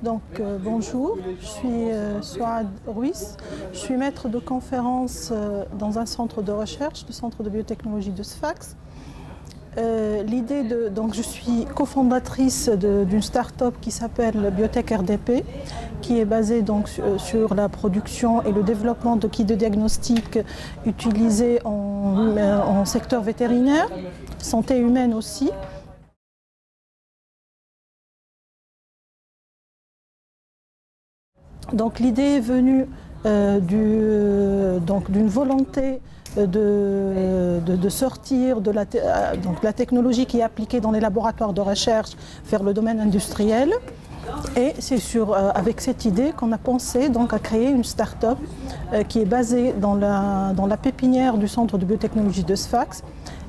Bonjour, je suis Souad Ruiz, je suis maître de conférence dans un centre de recherche, le centre de biotechnologie de Sfax. Je suis cofondatrice d'une start-up qui s'appelle Biotech RDP, qui est basée sur la production et le développement de kits de diagnostic utilisés en secteur vétérinaire, santé humaine aussi. Donc l'idée est venue d'une volonté de sortir de la technologie qui est appliquée dans les laboratoires de recherche vers le domaine industriel. Et c'est avec cette idée qu'on a pensé à créer une start-up qui est basée dans la pépinière du centre de biotechnologie de Sfax,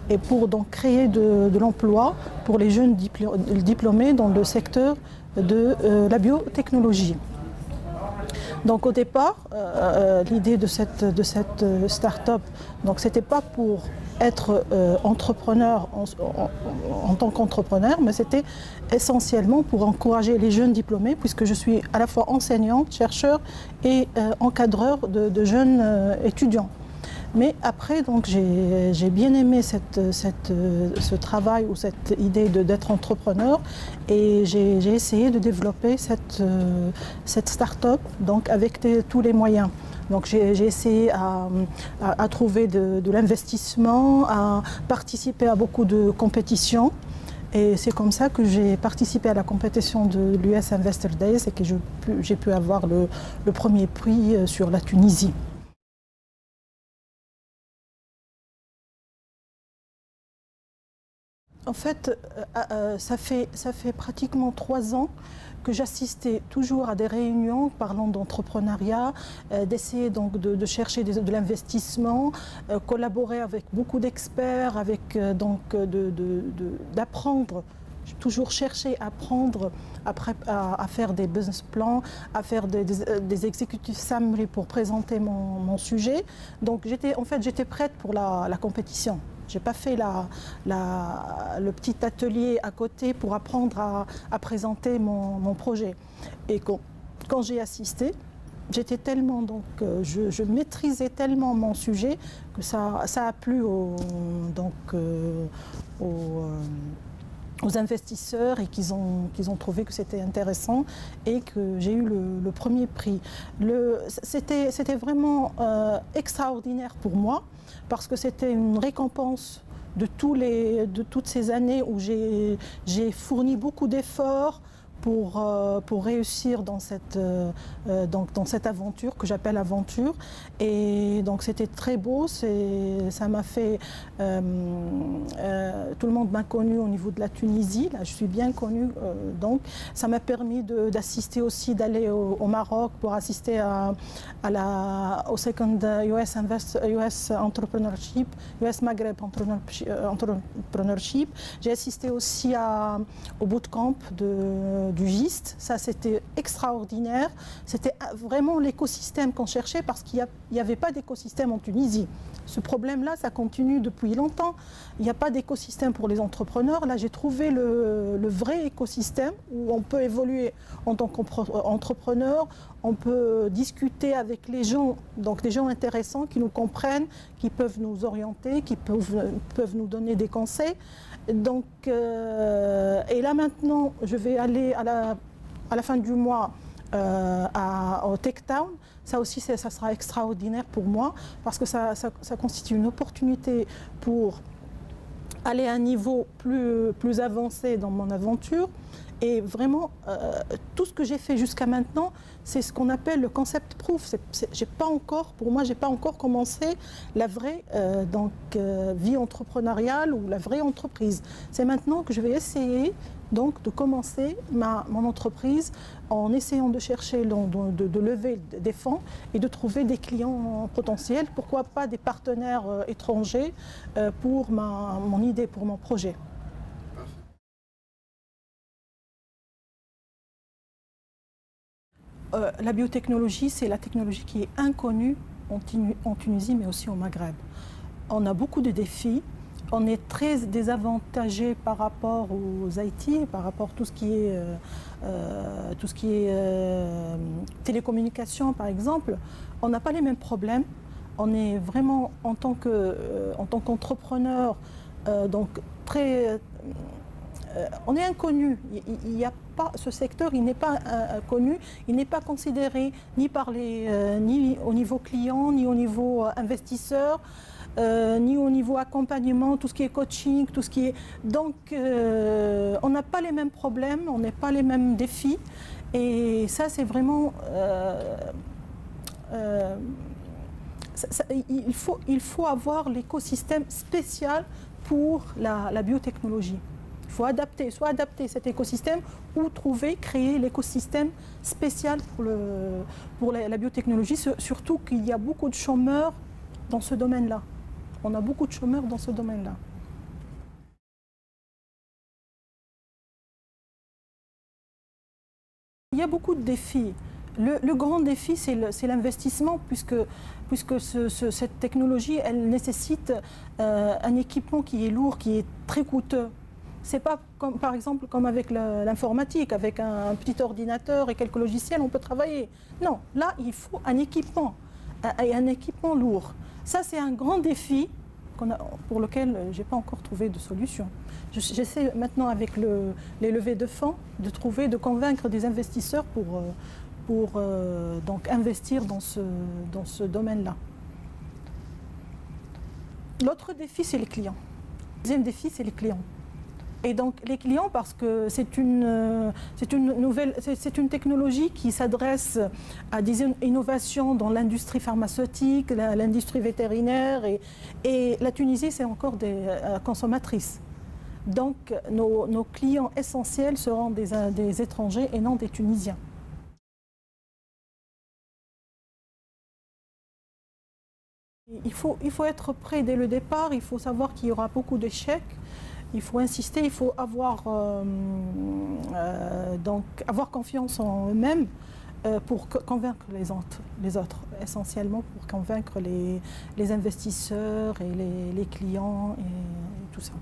et pour créer de l'emploi pour les jeunes diplômés dans le secteur de la biotechnologie. Donc au départ, l'idée de cette start-up, c'était pas pour être entrepreneur en tant qu'entrepreneur, mais c'était essentiellement pour encourager les jeunes diplômés, puisque je suis à la fois enseignante, chercheur et encadreur de jeunes étudiants. Mais après, j'ai bien aimé ce travail ou cette idée d'être entrepreneur, et j'ai essayé de développer cette start-up avec tous les moyens. Donc j'ai essayé à trouver de l'investissement, à participer à beaucoup de compétitions. Et c'est comme ça que j'ai participé à la compétition de l'US Investor Days et que j'ai pu avoir le premier prix sur la Tunisie. En fait, ça fait pratiquement 3 ans que j'assistais toujours à des réunions parlant d'entrepreneuriat, d'essayer de chercher de l'investissement, collaborer avec beaucoup d'experts, d'apprendre. J'ai toujours cherché à apprendre à faire des business plans, à faire des executive summary pour présenter mon sujet. Donc j'étais prête pour la compétition. Je n'ai pas fait le petit atelier à côté pour apprendre à présenter mon projet. Et quand j'ai assisté, j'étais tellement je maîtrisais tellement mon sujet que ça a plu aux investisseurs, et qu'ils ont trouvé que c'était intéressant et que j'ai eu le premier prix. C'était vraiment extraordinaire pour moi, parce que c'était une récompense de toutes ces années où j'ai fourni beaucoup d'efforts pour réussir dans cette aventure que j'appelle aventure. Et donc c'était très beau, ça m'a fait... tout le monde m'a connue au niveau de la Tunisie, là je suis bien connue, donc ça m'a permis d'assister aussi, d'aller au Maroc pour assister au Second US Entrepreneurship, US Maghreb Entrepreneurship. J'ai assisté aussi au bootcamp du GIST. Ça, c'était extraordinaire. C'était vraiment l'écosystème qu'on cherchait, parce qu'il n'y avait pas d'écosystème en Tunisie. Ce problème-là, ça continue depuis longtemps. Il n'y a pas d'écosystème pour les entrepreneurs. Là, j'ai trouvé le vrai écosystème où on peut évoluer en tant qu'entrepreneur. On peut discuter avec les gens, donc des gens intéressants qui nous comprennent, qui peuvent nous orienter, qui peuvent nous donner des conseils. Donc, et là maintenant, je vais aller à la fin du mois au Tech Town. Ça aussi, ça sera extraordinaire pour moi, parce que ça constitue une opportunité pour aller à un niveau plus avancé dans mon aventure. Et vraiment, tout ce que j'ai fait jusqu'à maintenant, c'est ce qu'on appelle le concept proof. Pour moi, j'ai pas encore commencé la vraie vie entrepreneuriale ou la vraie entreprise. C'est maintenant que je vais essayer de commencer mon entreprise, en essayant de chercher, de lever des fonds et de trouver des clients potentiels. Pourquoi pas des partenaires étrangers pour mon idée, pour mon projet. La biotechnologie, c'est la technologie qui est inconnue en Tunisie, mais aussi au Maghreb. On a beaucoup de défis. on est très désavantagé par rapport aux IT, par rapport à tout ce qui est télécommunications par exemple. On n'a pas les mêmes problèmes. On est vraiment en tant qu'entrepreneur, donc très, on est inconnu. Il y a pas, ce secteur, il n'est pas connu, il n'est pas considéré ni par ni au niveau client, ni au niveau investisseur. Ni au niveau accompagnement, tout ce qui est coaching, tout ce qui est... Donc, on n'a pas les mêmes problèmes, on n'a pas les mêmes défis. Et ça, c'est vraiment... il faut avoir l'écosystème spécial pour la biotechnologie. Il faut soit adapter cet écosystème ou créer l'écosystème spécial pour la biotechnologie, surtout qu'il y a beaucoup de chômeurs dans ce domaine-là. On a beaucoup de chômeurs dans ce domaine-là. Il y a beaucoup de défis. Le grand défi, c'est l'investissement, puisque cette technologie, elle nécessite un équipement qui est lourd, qui est très coûteux. C'est pas comme, par exemple, comme avec l'informatique, avec un petit ordinateur et quelques logiciels, on peut travailler. Non, là, il faut un équipement, un équipement lourd. Ça, c'est un grand défi pour lequel je n'ai pas encore trouvé de solution. J'essaie maintenant, avec les levées de fonds, de convaincre des investisseurs pour donc investir dans ce domaine-là. L'autre défi, c'est les clients. Le deuxième défi, c'est les clients. Et donc les clients, parce que c'est une technologie qui s'adresse à des innovations dans l'industrie pharmaceutique, l'industrie vétérinaire, et la Tunisie, c'est encore des consommatrices. Donc nos clients essentiels seront des étrangers et non des Tunisiens. Il faut être prêt dès le départ, il faut savoir qu'il y aura beaucoup d'échecs. Il faut insister, il faut avoir confiance en eux-mêmes pour convaincre les autres, essentiellement pour convaincre les investisseurs et les clients et tout ça.